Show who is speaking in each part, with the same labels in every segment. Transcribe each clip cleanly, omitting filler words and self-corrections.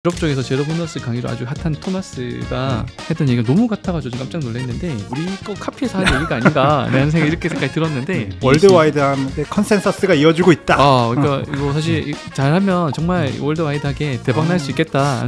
Speaker 1: 유럽 쪽에서 제로 보너스 강의로 아주 핫한 토마스가 했던 얘기가 너무 같아가지고 좀 깜짝 놀랐는데 우리 거 카피해서 한 얘기가 아닌가라는 생각이 들었는데
Speaker 2: 월드와이드한 컨센서스가 이어지고 있다.
Speaker 1: 그러니까 이거 사실 잘하면 정말 월드와이드하게 대박 날 수 있겠다.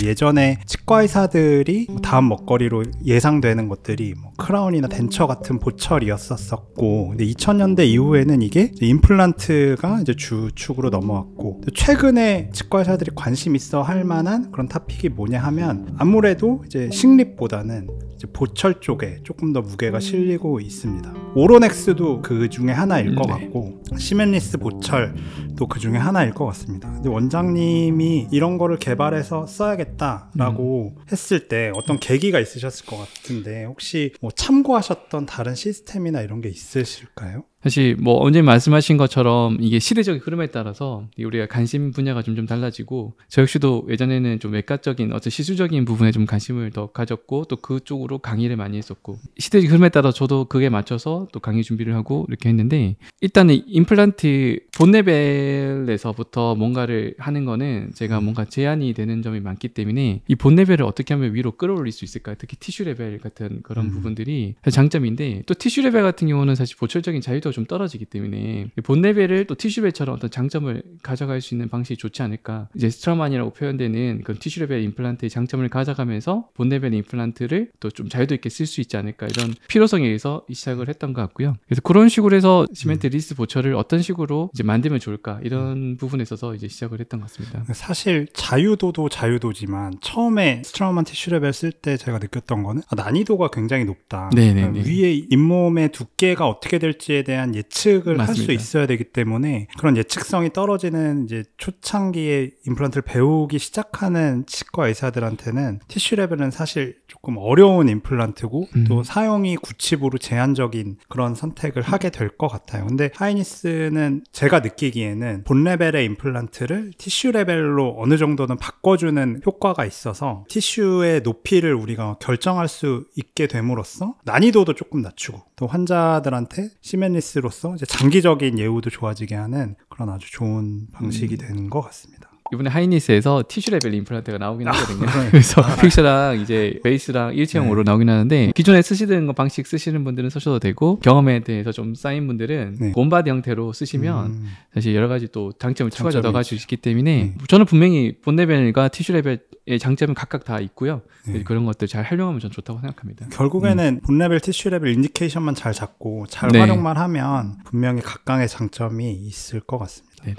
Speaker 2: 예전에 치과의사들이 다음 먹거리로 예상되는 것들이 크라운이나 덴처 같은 보철이었었고, 근데 2000년대 이후에는 이게 임플란트가 이제 주축으로 넘어왔고, 최근에 치과의사들이 관심 있어 할 만한 그런 토픽이 뭐냐 하면 아무래도 이제 식립보다는 이제 보철 쪽에 조금 더 무게가 실리고 있습니다. 오로넥스도 그 중에 하나일 것 같고, 시멘리스 보철도 그 중에 하나일 것 같습니다. 근데 원장님이 이런 거를 개발해서 써야겠다라고 했을 때 어떤 계기가 있으셨을 것 같은데, 혹시 뭐 참고하셨던 다른 시스템이나 이런 게 있으실까요?
Speaker 1: 사실 뭐 언제 말씀하신 것처럼 이게 시대적인 흐름에 따라서 우리가 관심 분야가 좀 달라지고, 저 역시도 예전에는 좀 외과적인 어떤 시술적인 부분에 좀 관심을 더 가졌고 또 그쪽으로 강의를 많이 했었고, 시대적 흐름에 따라 저도 그게 맞춰서 또 강의 준비를 하고 이렇게 했는데, 일단은 임플란트 본레벨에서부터 뭔가를 하는 거는 제가 뭔가 제한이 되는 점이 많기 때문에 이 본레벨을 어떻게 하면 위로 끌어올릴 수 있을까, 특히 티슈 레벨 같은 그런 부분들이 장점인데, 또 티슈 레벨 같은 경우는 사실 보철적인 자유도 좀 떨어지기 때문에 본 레벨을 또 티슈 레벨처럼 어떤 장점을 가져갈 수 있는 방식이 좋지 않을까. 이제 스트라만이라고 표현되는 그런 티슈 레벨 임플란트의 장점을 가져가면서 본 레벨 임플란트를 또 좀 자유도 있게 쓸 수 있지 않을까, 이런 필요성에 의해서 시작을 했던 것 같고요. 그래서 그런 식으로 해서 시멘트 리스 보철을 어떤 식으로 이제 만들면 좋을까, 이런 부분에 있어서 이제 시작을 했던 것 같습니다.
Speaker 2: 사실 자유도도 자유도지만 처음에 스트라만 티슈 레벨 쓸 때 제가 느꼈던 거는 난이도가 굉장히 높다. 그러니까 위에 잇몸의 두께가 어떻게 될지에 대한 예측을 할 수 있어야 되기 때문에 그런 예측성이 떨어지는 이제 초창기에 임플란트를 배우기 시작하는 치과 의사들한테는 티슈 레벨은 사실 조금 어려운 임플란트고 또 사용이 구칩으로 제한적인 그런 선택을 하게 될 것 같아요. 근데 하이니스는 제가 느끼기에는 본 레벨의 임플란트를 티슈 레벨로 어느 정도는 바꿔주는 효과가 있어서 티슈의 높이를 우리가 결정할 수 있게 됨으로써 난이도도 조금 낮추고 또 환자들한테 시멘리스로서 이제 장기적인 예후도 좋아지게 하는 그런 아주 좋은 방식이 되는 것 같습니다.
Speaker 1: 이번에 하이니스에서 티슈 레벨 임플란트가 나오긴 하거든요. 그래서 픽셔랑 이제 베이스랑 일체형으로 나오긴 하는데, 기존에 쓰시던 방식 쓰시는 분들은 쓰셔도 되고, 경험에 대해서 좀 쌓인 분들은 본바디 형태로 쓰시면 사실 여러 가지 또 장점을 추가적으로 넣어가지고 있기 때문에 저는 분명히 본 레벨과 티슈 레벨의 장점은 각각 다 있고요. 그런 것들 잘 활용하면 전 좋다고 생각합니다.
Speaker 2: 결국에는 본 레벨, 티슈 레벨 인디케이션만 잘 잡고 잘 활용만 하면 분명히 각각의 장점이 있을 것 같습니다.
Speaker 1: 네네.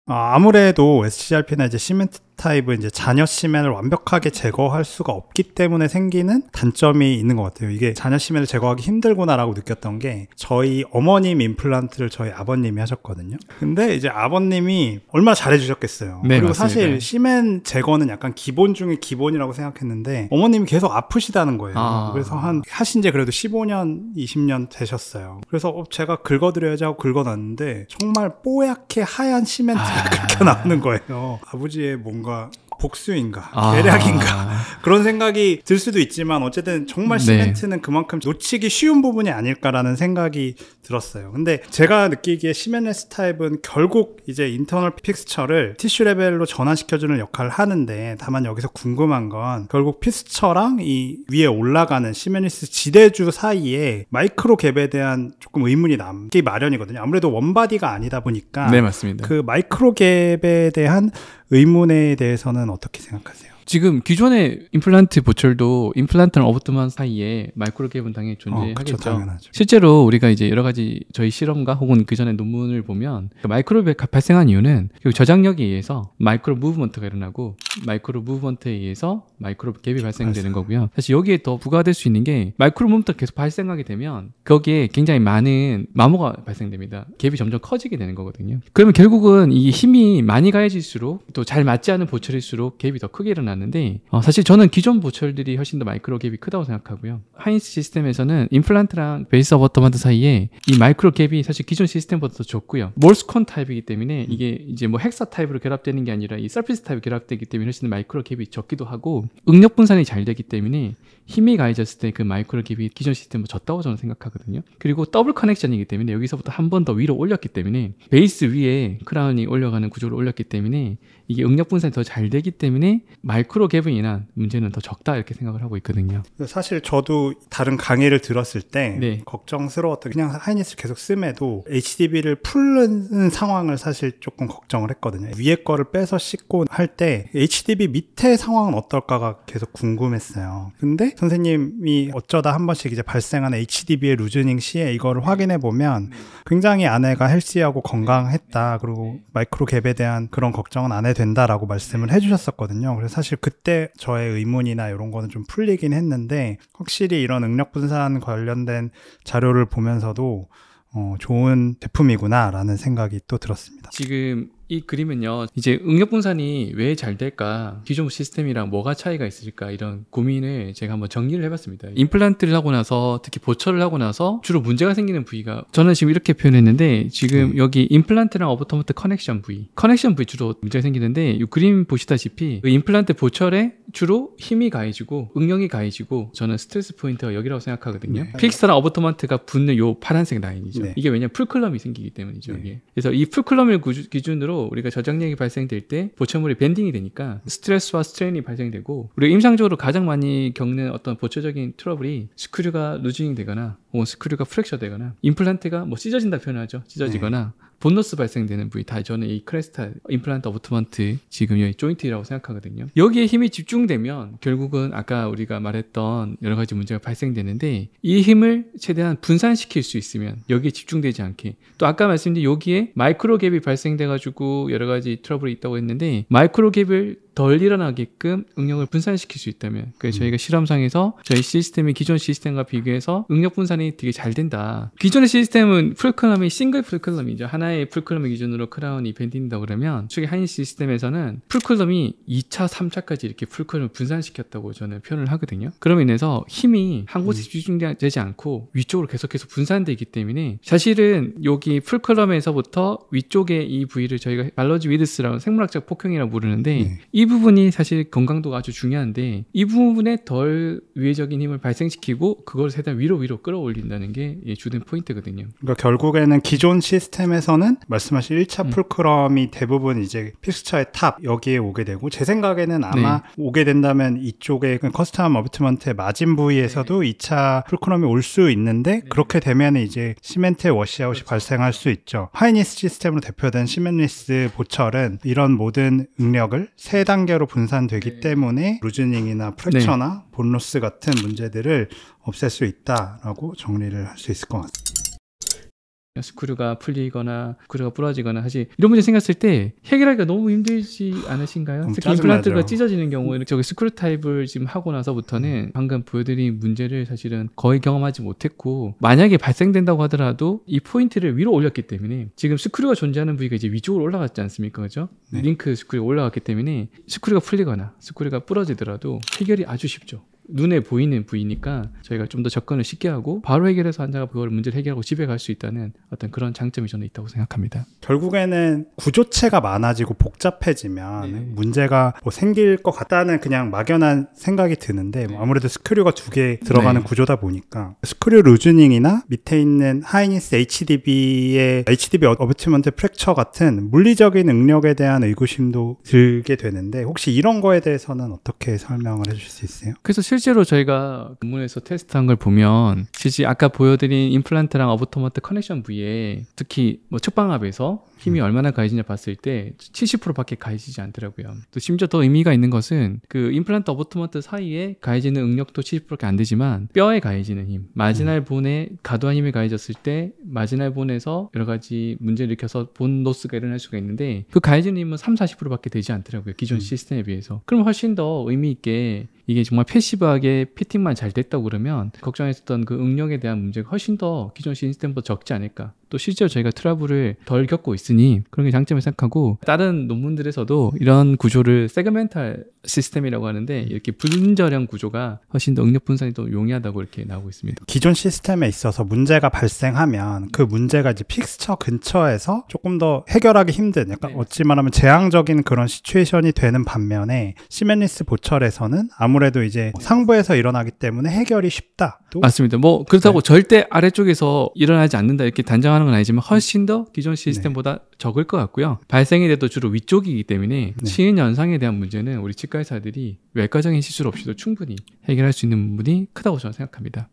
Speaker 2: 아무래도 SCRP나 이제 시멘트 타입은 이제 잔여 시멘을 완벽하게 제거할 수가 없기 때문에 생기는 단점이 있는 것 같아요. 이게 잔여 시멘을 제거하기 힘들구나라고 느꼈던 게, 저희 어머님 임플란트를 저희 아버님이 하셨거든요. 근데 이제 아버님이 얼마나 잘해주셨겠어요.
Speaker 1: 네,
Speaker 2: 그리고
Speaker 1: 맞습니다.
Speaker 2: 사실 시멘 제거는 약간 기본 중에 기본이라고 생각했는데 어머님이 계속 아프시다는 거예요. 그래서 하신 지 그래도 15년, 20년 되셨어요. 그래서 제가 긁어드려야지 하고 긁어놨는데 정말 뽀얗게 하얀 시멘트가 그렇게 나오는 거예요. 아버지의 뭔가 복수인가 계략인가 그런 생각이 들 수도 있지만, 어쨌든 정말 시멘트는 그만큼 놓치기 쉬운 부분이 아닐까라는 생각이 들었어요. 근데 제가 느끼기에 시멘레스 타입은 결국 이제 인터널 픽스처를 티슈 레벨로 전환시켜주는 역할을 하는데, 다만 여기서 궁금한 건 결국 픽스처랑 이 위에 올라가는 시멘리스 지대주 사이에 마이크로 갭에 대한 조금 의문이 남기 마련이거든요. 아무래도 원바디가 아니다 보니까.
Speaker 1: 네, 맞습니다.
Speaker 2: 그 마이크로 갭에 대한 의문에 대해서는 어떻게 생각하세요?
Speaker 1: 지금 기존의 임플란트 보철도 임플란트랑 어버트만 사이에 마이크로 갭은 당연히 존재하겠죠.
Speaker 2: 당연하죠.
Speaker 1: 실제로 우리가 이제 여러 가지 저희 실험과 혹은 그 전에 논문을 보면 마이크로 갭 발생한 이유는 저장력에 의해서 마이크로 무브먼트가 일어나고, 마이크로 무브먼트에 의해서 마이크로 갭이 발생되는 거고요. 사실 여기에 더 부과될 수 있는 게, 마이크로 무브먼트가 계속 발생하게 되면 거기에 굉장히 많은 마모가 발생됩니다. 갭이 점점 커지게 되는 거거든요. 그러면 결국은 이 힘이 많이 가해질수록 또 잘 맞지 않은 보철일수록 갭이 더 크게 일어나는 나왔는데 사실 저는 기존 보철들이 훨씬 더 마이크로 갭이 크다고 생각하고요. 하이닉스 시스템에서는 임플란트랑 베이스 어버터먼트 사이에 이 마이크로 갭이 사실 기존 시스템보다 더 적고요. 몰스콘 타입이기 때문에 이게 이제 뭐 헥사 타입으로 결합되는 게 아니라 이 서피스 타입이 결합되기 때문에 훨씬 마이크로 갭이 적기도 하고 응력 분산이 잘 되기 때문에 힘이 가해졌을 때 그 마이크로 갭이 기존 시스템보다 적다고 저는 생각하거든요. 그리고 더블 커넥션이기 때문에 여기서부터 한 번 더 위로 올렸기 때문에 베이스 위에 크라운이 올려가는 구조를 올렸기 때문에 이게 응력 분산이 더 잘 되기 때문에 마이크로 갭에 인한 문제는 더 적다 이렇게 생각을 하고 있거든요.
Speaker 2: 사실 저도 다른 강의를 들었을 때 걱정스러웠던 그냥 하이닉스 계속 씀에도 HDB를 풀는 상황을 사실 조금 걱정을 했거든요. 위에 거를 빼서 씻고 할 때 HDB 밑에 상황은 어떨까가 계속 궁금했어요. 근데 선생님이 어쩌다 한 번씩 이제 발생하는 HDB의 루즈닝 시에 이거를 확인해 보면 굉장히 아내가 헬시하고 건강했다. 그리고 마이크로 갭에 대한 그런 걱정은 안 해도 된다라고 말씀을 해주셨었거든요. 그래서 사실 그때 저의 의문이나 이런 거는 좀 풀리긴 했는데 확실히 이런 응력 분산 관련된 자료를 보면서도 좋은 제품이구나 라는 생각이 또 들었습니다.
Speaker 1: 지금 이 그림은요, 이제 응력 분산이 왜 잘 될까, 기존 시스템이랑 뭐가 차이가 있을까, 이런 고민을 제가 한번 정리를 해봤습니다. 임플란트를 하고 나서, 특히 보철을 하고 나서 주로 문제가 생기는 부위가, 저는 지금 이렇게 표현했는데, 지금 여기 임플란트랑 어버터먼트 커넥션 부위 주로 문제가 생기는데, 이 그림 보시다시피 그 임플란트 보철에 주로 힘이 가해지고 응력이 가해지고, 저는 스트레스 포인트가 여기라고 생각하거든요. 필릭스랑 어버터먼트가 붙는 요 파란색 라인이죠. 이게 왜냐면 풀클럼이 생기기 때문이죠. 이게. 그래서 이 풀클럼을 기준으로 우리가 저장력이 발생될 때 보철물이 밴딩이 되니까 스트레스와 스트레인이 발생되고, 우리가 임상적으로 가장 많이 겪는 어떤 보철적인 트러블이 스크류가 루즈닝 되거나 혹은 스크류가 프랙처 되거나 임플란트가 뭐 찢어진다 표현하죠. 찢어지거나 본로스 발생되는 부위, 다 저는 이 크레스탈 임플란트 어버트먼트 지금 여기 조인트라고 생각하거든요. 여기에 힘이 집중되면 결국은 아까 우리가 말했던 여러 가지 문제가 발생되는데, 이 힘을 최대한 분산시킬 수 있으면 여기에 집중되지 않게, 또 아까 말씀드린 여기에 마이크로 갭이 발생돼 가지고 여러 가지 트러블이 있다고 했는데, 마이크로 갭을 덜 일어나게끔 응력을 분산시킬 수 있다면, 그래서 저희가 실험상에서 저희 시스템이 기존 시스템과 비교해서 응력 분산이 되게 잘 된다. 기존의 시스템은 풀클럼이 싱글 풀클럼이죠. 하나의 풀클럼을 기준으로 크라운이 밴딩된다 그러면, 저희 하이닉스 시스템에서는 풀클럼이 2차, 3차까지 이렇게 풀클럼을 분산시켰다고 저는 표현을 하거든요. 그로 인해서 힘이 한 곳에 집중되지 않고 위쪽으로 계속해서 분산되기 때문에, 사실은 여기 풀클럼에서부터 위쪽에 이 부위를 저희가 발러지 위드스라고 생물학적 폭형이라고 부르는데, 이 부분이 사실 건강도가 아주 중요한데, 이 부분에 덜 위해적인 힘을 발생시키고 그걸 최대한 위로 끌어올린다는 게 주된 포인트거든요.
Speaker 2: 그러니까 결국에는 기존 시스템에서는 말씀하신 1차 풀크럼이 대부분 이제 픽스처의 탑 여기에 오게 되고, 제 생각에는 아마 오게 된다면 이쪽에 커스텀 어비트먼트의 마진 부위에서도 2차 풀크럼이 올 수 있는데, 그렇게 되면 이제 시멘트의 워시아웃이 발생할 수 있죠. 하이닉스 시스템으로 대표된 시멘리스 보철은 이런 모든 응력을 세 단계로 분산되기 때문에 루즈닝이나 프랙처나 본로스 같은 문제들을 없앨 수 있다라고 정리를 할 수 있을 것 같습니다.
Speaker 1: 스크류가 풀리거나 스크류가 부러지거나, 사실 이런 문제 생겼을 때 해결하기가 너무 힘들지 않으신가요? 특히 임플란트가 찢어지는 경우에는 저기 스크류 타입을 지금 하고 나서부터는 방금 보여드린 문제를 사실은 거의 경험하지 못했고, 만약에 발생된다고 하더라도 이 포인트를 위로 올렸기 때문에, 지금 스크류가 존재하는 부위가 이제 위쪽으로 올라갔지 않습니까? 그죠? 링크 스크류가 올라갔기 때문에 스크류가 풀리거나 스크류가 부러지더라도 해결이 아주 쉽죠. 눈에 보이는 부위니까 저희가 좀 더 접근을 쉽게 하고 바로 해결해서 환자가 그걸 문제를 해결하고 집에 갈 수 있다는 어떤 그런 장점이 저는 있다고 생각합니다.
Speaker 2: 결국에는 구조체가 많아지고 복잡해지면 문제가 뭐 생길 것 같다는 그냥 막연한 생각이 드는데, 아무래도 스크류가 2개 들어가는 구조다 보니까 스크류 루즈닝이나 밑에 있는 하이닉스 HDB의 HDB 어비트먼트 프랙처 같은 물리적인 응력에 대한 의구심도 들게 되는데, 혹시 이런 거에 대해서는 어떻게 설명을 해주실 수 있어요?
Speaker 1: 그래서 실제로 저희가 논문에서 테스트한 걸 보면, 실제 아까 보여드린 임플란트랑 어버터먼트 커넥션 부위에 특히 뭐 측방압에서 힘이 얼마나 가해지냐 봤을 때 70%밖에 가해지지 않더라고요. 또 심지어 더 의미가 있는 것은 그 임플란트 어버터먼트 사이에 가해지는 응력도 70%밖에 안 되지만, 뼈에 가해지는 힘, 마지날 본에 과도한 힘이 가해졌을 때 마지날 본에서 여러 가지 문제를 일으켜서 본 로스가 일어날 수가 있는데, 그 가해지는 힘은 30-40%밖에 되지 않더라고요. 기존 시스템에 비해서. 그럼 훨씬 더 의미 있게 이게 정말 패시브하게 피팅만 잘 됐다고 그러면 걱정했었던 그 응력에 대한 문제가 훨씬 더 기존 시스템보다 적지 않을까. 또 실제로 저희가 트러블을 덜 겪고 있으니 그런 게 장점을 생각하고, 다른 논문들에서도 이런 구조를 세그멘탈 시스템이라고 하는데 이렇게 분절형 구조가 훨씬 더 응력 분산이 더 용이하다고 이렇게 나오고 있습니다.
Speaker 2: 기존 시스템에 있어서 문제가 발생하면 그 문제가 이제 픽스처 근처에서 조금 더 해결하기 힘든, 약간 어찌 말하면 재앙적인 그런 시츄에이션이 되는 반면에 시멘리스 보철에서는 아무래도 이제 상부에서 일어나기 때문에 해결이 쉽다.
Speaker 1: 맞습니다. 뭐 그렇다고 절대 아래쪽에서 일어나지 않는다 이렇게 단정하는 건 아니지만 훨씬 더 기존 시스템보다 적을 것 같고요. 발생이 돼도 주로 위쪽이기 때문에 치은 현상에 대한 문제는 우리 치과 의사들이 외과적인 시술 없이도 충분히 해결할 수 있는 부분이 크다고 저는 생각합니다.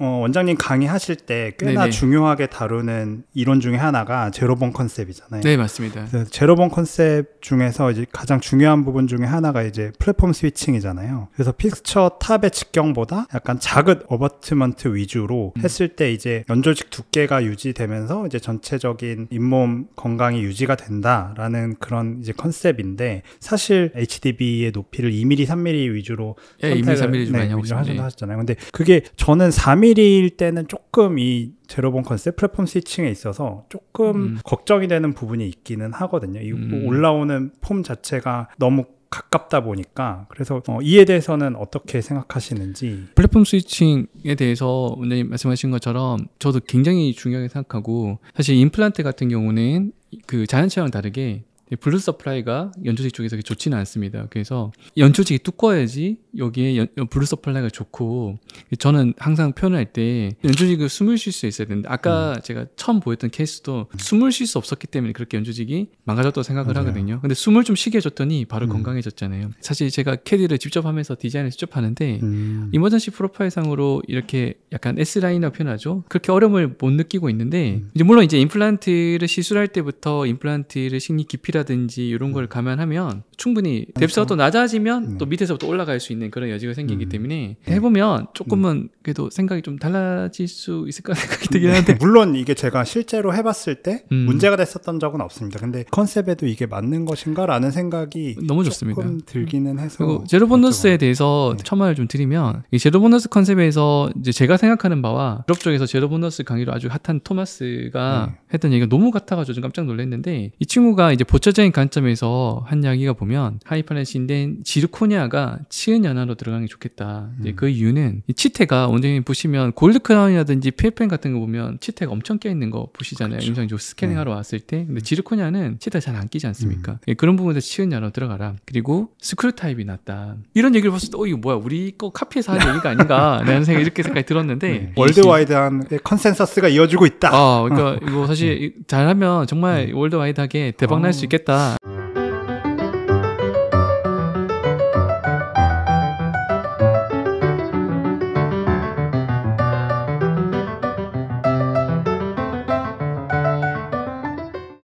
Speaker 2: 원장님 강의하실 때 꽤나 중요하게 다루는 이론 중에 하나가 제로본 컨셉이잖아요.
Speaker 1: 네, 맞습니다.
Speaker 2: 제로본 컨셉 중에서 이제 가장 중요한 부분 중에 하나가 이제 플랫폼 스위칭이잖아요. 그래서 픽스처 탑의 직경보다 약간 작은 어버트먼트 위주로 했을 때 이제 연조직 두께가 유지되면서 이제 전체적인 잇몸 건강이 유지가 된다라는 그런 이제 컨셉인데, 사실 HDB의 높이를 2mm, 3mm 위주로
Speaker 1: 2mm, 3mm 좀 많이
Speaker 2: 하셨잖아요. 근데 그게 저는 4mm 일 때는 조금 이 제로본 컨셉 플랫폼 스위칭에 있어서 조금 걱정이 되는 부분이 있기는 하거든요. 이 올라오는 폼 자체가 너무 가깝다 보니까. 그래서 이에 대해서는 어떻게 생각하시는지.
Speaker 1: 플랫폼 스위칭에 대해서 원장님 말씀하신 것처럼 저도 굉장히 중요하게 생각하고, 사실 임플란트 같은 경우는 그 자연체와는 다르게 블루 서플라이가 연조직 쪽에서 좋지는 않습니다. 그래서 연조직이 두꺼워야지 여기에 블루 서플라이가 좋고, 저는 항상 표현할 때 연조직을 숨을 쉴 수 있어야 되는데, 아까 제가 처음 보였던 케이스도 숨을 쉴 수 없었기 때문에 그렇게 연조직이 망가졌다고 생각을 하거든요. 근데 숨을 좀 쉬게 해줬더니 바로 건강해졌잖아요. 사실 제가 캐디를 직접 하면서 디자인을 직접 하는데 이머전시 프로파일상으로 이렇게 약간 S라인이라고 표현하죠. 그렇게 어려움을 못 느끼고 있는데, 이제 물론 이제 임플란트를 시술할 때부터 임플란트를 식리 깊이라든지 이런 걸 감안하면 충분히 뎁스가 또 낮아지면 또 밑에서부터 올라갈 수 있는 그런 여지가 생기기 때문에 해보면 조금은 그래도 생각이 좀 달라질 수 있을까 생각이 들긴 하는데
Speaker 2: 물론 이게 제가 실제로 해봤을 때 문제가 됐었던 적은 없습니다. 근데 컨셉에도 이게 맞는 것인가 라는 생각이
Speaker 1: 너무 좋습니다.
Speaker 2: 조금 들기는 해서.
Speaker 1: 그리고 제로보너스에 대해서 첨언을 좀 드리면, 이 제로보너스 컨셉에서 이제 제가 생각하는 바와 유럽 쪽에서 제로보너스 강의로 아주 핫한 토마스가 했던 얘기가 너무 같아가지고 좀 깜짝 놀랐는데, 이 친구가 이제 보철적인 관점에서 한 이야기가 보면 하이팔렌신된 지르코니아가 치은 연화로 들어가는 게 좋겠다. 이제 그 이유는 이 치태가 원장님 보시면 골드 크라운이라든지 필펜 같은 거 보면 치태가 엄청 껴있는 거 보시잖아요.
Speaker 2: 그렇죠.
Speaker 1: 임상적으로 스캐닝하러 왔을 때. 근데 지르코니아는 치태가 잘 안 끼지 않습니까? 그런 부분에서 치은 연화로 들어가라. 그리고 스크류 타입이 낫다. 이런 얘기를 봤을 때 이거 뭐야, 우리 거 카피해서 한 얘기가 아닌가 라는 생각이 이렇게 생각이 들었는데
Speaker 2: 월드와이드한 컨센서스가 이어지고 있다.
Speaker 1: 그러니까 이거 사실 잘하면 정말 월드와이드하게 대박 날 수 있겠다